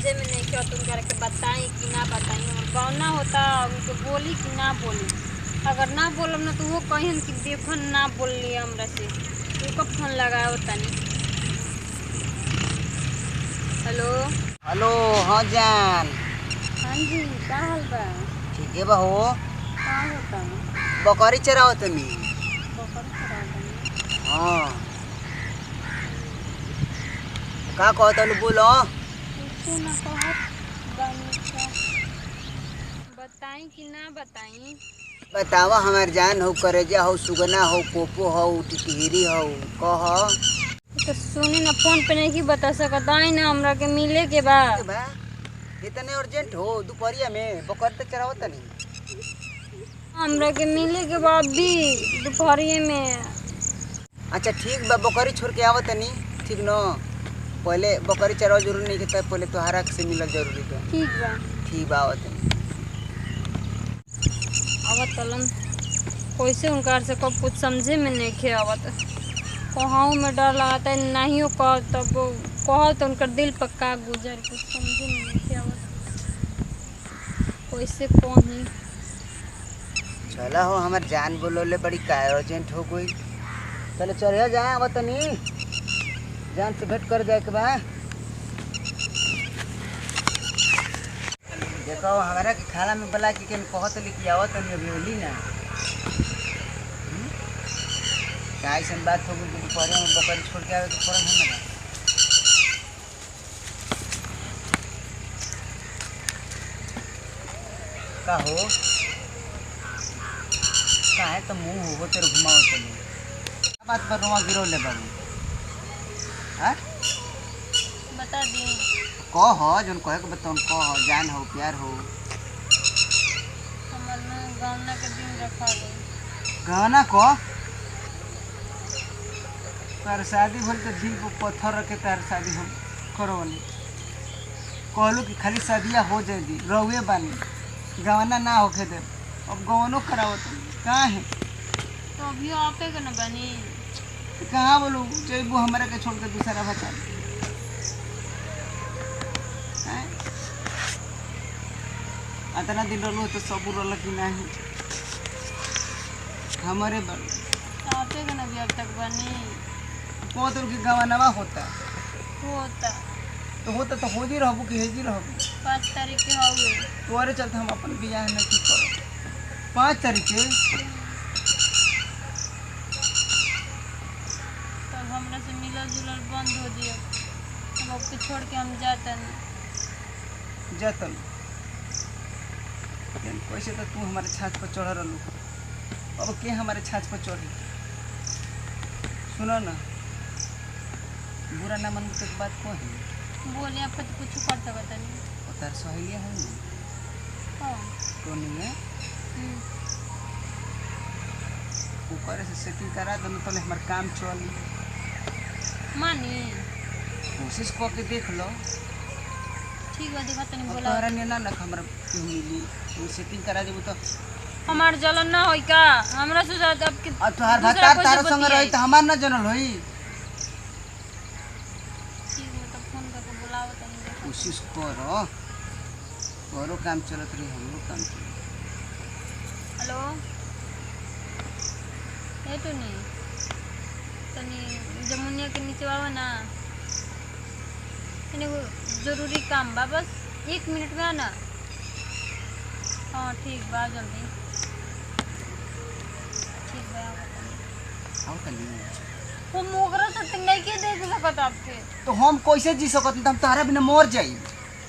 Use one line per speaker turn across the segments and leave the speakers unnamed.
समझे में नहीं क्या तुम करके बताई कि ना बताई। और गौना होता उनको बोली कि ना बोली। अगर ना बोलम ना तो वो कहीं कि देखो ना बोल लिया हमरा से। उनको फोन लगाओ तनी। हेलो।
हेलो। हाँ जान।
हाँ जी, का हाल बा?
ठीक है बहू।
का होता?
बकरी चराओ तनी।
बकरी चरा तनी।
हाँ का कहत हलू बोलो।
कुछ ना कहत बानी का। बताई कि ना बताई?
बतावा हमार जान हो, करेजा हो, सुगना हो, पोपो हो, टिटहिरी हो, कह।
तो सुनी ना, फोन पे नहीं बता सकत आई ना, हमरा के मिले के बा।
के बा इतने अर्जेंट हो दोपहरिया में बकरी तो चराओ तनी।
हमरा के मिले के बा अभी दोपहरिए में।
अच्छा ठीक बा, बकरी छोड़ के आवत तनी। ठीक न, पहले बकरी चराओ जरूरी नहीं है, पहले तोहरा से मिलल जरूरी बा।
ठीक बा।
ठीक बा आवत तनी।
आवत तलन कैसे उनकार से कब कुछ समझे में नहीं खे आवत। कहूँ में डर लगाता है, नहीं हो कह तब कहो तो उनकर दिल पक्का गुजर कुछ समझे में नहीं खे आवत। कैसे कहीं
चला हो हमार जान बोलोले बड़ी का अर्जेंट हो गई। चले चढ़िया जाए आवत तनी, जान से भेंट कर जाए के बा। देखो हमारा के खाना में बला के कहत लिखी आवत तनी अभी होली ना। का ऐसा बात हो गई कि दोपहर में बकरी छोड़ के आवे के फौरन हम ना। का हो का है तो मुंह हो तेरे घुमाओ तनी बात पर रोवा गिरो ले बाबू। हाँ
बता दी।
कह जोन कहे के बताऊन, कह जान हो प्यार हो।
हमार ना गौना के दिन रखा गई।
कहना को तार शादी भल तो दिल पर पत्थर रखे तार शादी हम करवनी। कहलू कि खाली शादिया हो जाए दी रहुए बानी, गवाना ना होके दे। अब गवनो करावत कहाँ है?
तो अभी आपे के न बनी।
कहाँ बोलू जैबू हमारा के छोड़ के दूसरा बचा। अतना दिन रहलू तो सब रल कि नहीं हमारे बल
आपे के न भी अब तक बनी
बहुत की गवानवा होता
होता।
तो हो जी रहबू कि हेजी रहबू।
5 तारीख के हुए
तोरे चलते हम अपन बियाह नहीं ठीक करो। 5 तारीख के
तब हमरा से मिलल जुलल बंद हो दिया। हम आपके छोड़ के हम जाता नहीं।
जतन कैसे तो तू हमारे छाछ पर चढ़ रहलू, अब के हमारे छाछ पर चढ़ी। सुनो ना, बुरा ना मन के बात को है
बोले आप तो कुछ कर सकता नहीं।
और तार सहेलिया है ना
हाँ।
तो नहीं है ऊपर से सेटिंग करा दो तो हमारे काम चली।
मानी
कोशिश करके देख लो।
ठीक बा, देखा तनी बोला।
तोहरा ने ना हमरा क्यों मिली, तू सेटिंग करा देबो तो
हमार जलन ना होई का? हमरा से ज्यादा अब के
और तोहार भतार तार संग रही तो हमार ना जनल होई।
ठीक है तो फोन करके बुलाओ तनी।
कोशिश करो, तोरो काम चलत रही हमरो काम चलत।
हेलो ये तो नहीं तनी जमुनिया के नीचे आवा ना, तनी वो जरूरी काम बा, बस 1 मिनट में आना। हाँ ठीक बा, जल्दी ठीक बा।
आओ तनी
वो मोगरा से नहीं के देख सकत आपके।
तो हम कैसे जी सकत, हम तोहरा बिना मर जाई।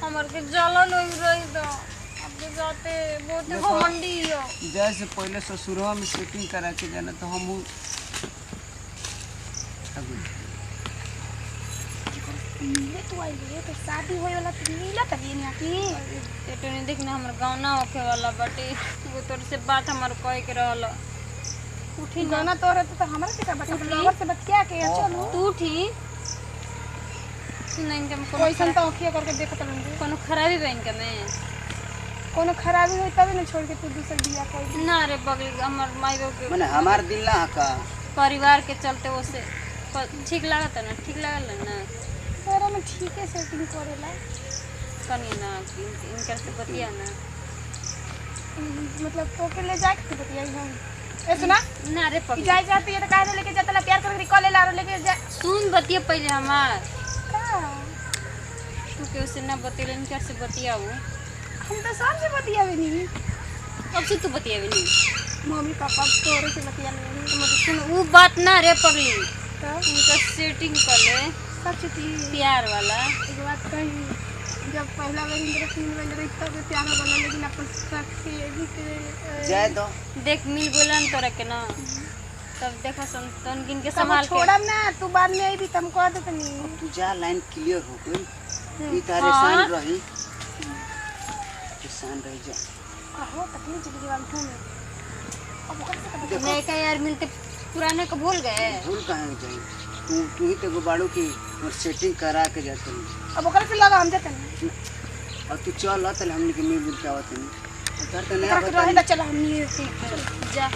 हमर के जलन हो रही तो आपके जाते बहुत घमंडी हो।
जैसे पहले ससुरवा में सेटिंग करा के जाना तो हम
मिले तो आई है तो शादी होए वाला तो मिला तभी ना कि
तो नहीं देखना हमर गाँव ना होखे वाला बटे। वो तोर से बात हमार कहे के रहल। उठी ना
गाना तो रहता तो हमरा के बता फ्लावर से बतिया के चलो
तू उठी। सुन इनके में
कैसन तो अखिया करके देखत रहंगे।
कोनो खराबी बा इनके में?
कोनो खराबी होई तब ना छोड़ के तू दूसर बियाह कर।
ना रे बगल हमर माई बाप के
माने हमार दिल ना का
परिवार के चलते ओसे ठीक लागत ना? ठीक लागल ना?
तोरा में ठीक है सेटिंग करेला।
कनी ना इनकर से बतिया ना।
मतलब तो के ले जाए के बतियाई हम ए सुना
ना रे पगली
जाए जाती है तो काहे लेके जाता ला प्यार करके कॉल ला लेके जा
सुन बतिया पहले हमार
का
तू के उससे ना बतिया इनकर से बतियाऊ।
हम तो शाम से बतियावे नहीं
अब से तू बतियावे नहीं
मम्मी पापा तोरे से बतिया नहीं
तो मतलब सुन वो बात ना रे पगली
तो
उनका सेटिंग कर ले
सच थी
प्यार वाला।
एक बात कही जब पहला बार इंद्र सिंह बन रही तब प्यार बना लेकिन अपन शक से भी
जाए दो
देख मिल बोलन तोरा के ना तब देखा संतन गिन के
सब
संभाल के
छोड़म ना तू बाद में आई भी तुम कह दे तनी
तू जा लाइन क्लियर हो गई ई तारे
हाँ।
सान रही सान रही जा
कहो तकलीफ चली गई वाला में अब ओकर से कब
नहीं का यार मिलते पुराने को भूल गए।
भूल कहाँ जाए तू ही तो बाड़ू की सेटिंग करा के जाते हैं
अब ओकर से लगा हम जाते नहीं
और तू चल तले हमने के मिल मिल के आवत नहीं उधर तो नहीं
रख रहे
आवत
तो चला हम नहीं
ठीक है जा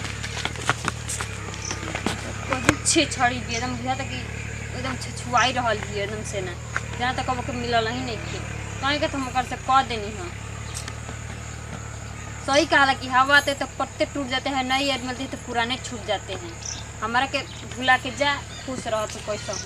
बहुत छे छड़ी भी एकदम बुझा तक एकदम छछुआई रहल भी एकदम से ना जहाँ तक अब के मिलल ही नहीं थे कहीं के तुम ओकर से कह देनी हाँ सही कहा कि हवा आते तो पत्ते टूट जाते हैं नई याद मिलती है तो पुराने छूट जाते हैं। हमारा के भुला के जा खुश रहो तू कैसा हो।